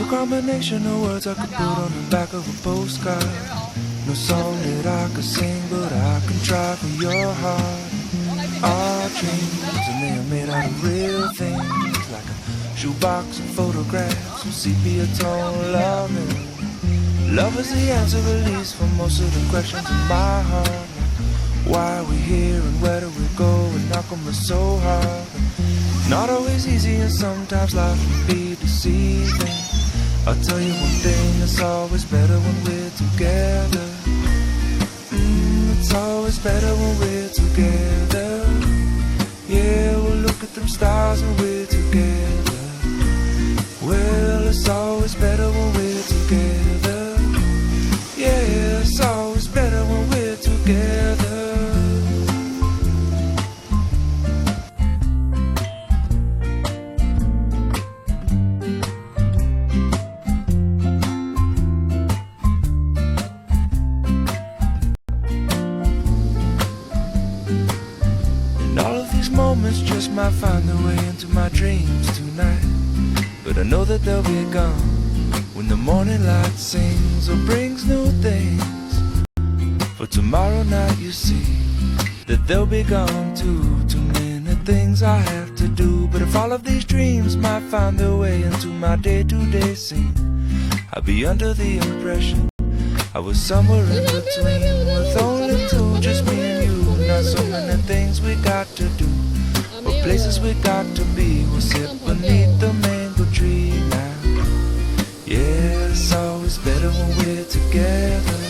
a combination of words I could put on the back of a postcard. No song that I could sing, but I can try for your heart. Our dreams, and they are made out of real things, like a shoebox of photographs with sepia tone loving. Love is the answer, at least, for most of the questions in my heart. Why are we here and where do we go, and how come we're so hard? Not always easy, and sometimes life can be deceiving. I'll tell you one thing, it's always better when we're together. It's always better when we're together. Yeah, we'll look at them stars when we're together. Well, it's always better when we're together. Yeah, it's always better when we're together. Moments just might find their way into my dreams tonight, but I know that they'll be gone when the morning light sings or brings new things. For tomorrow night you see that they'll be gone too. Too many things I have to do, but if all of these dreams might find their way into my day-to-day scene, I'd be under the impression I was somewhere in between, with only two, just me and you. Not so many things we got to do, or places we got to be. We'll sit beneath the mango tree now. Yeah, it's always better when we're together.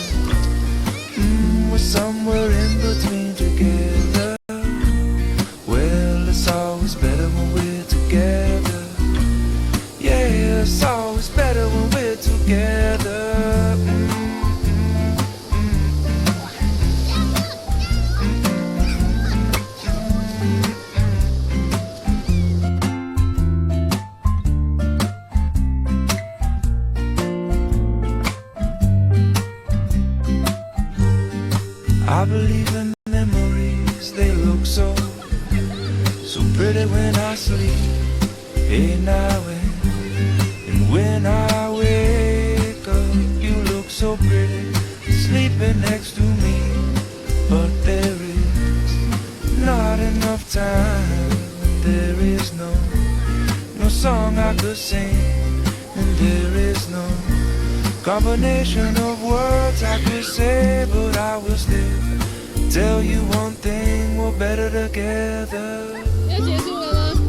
We're somewhere in between together. Well, it's always better when we're together. Yeah, it's always better when we're together. I believe in memories, they look so pretty when I sleep. Hey now and when I wake up, you look so pretty sleeping next to me. But there is not enough time, there is no song I could sing, and there is no combination of words I could say, but I will still tell you one thing, we're better together. 要结束了吗？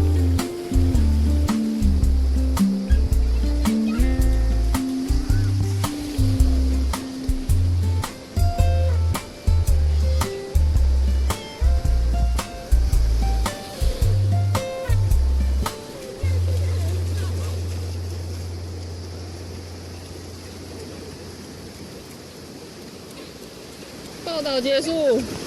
报道结束。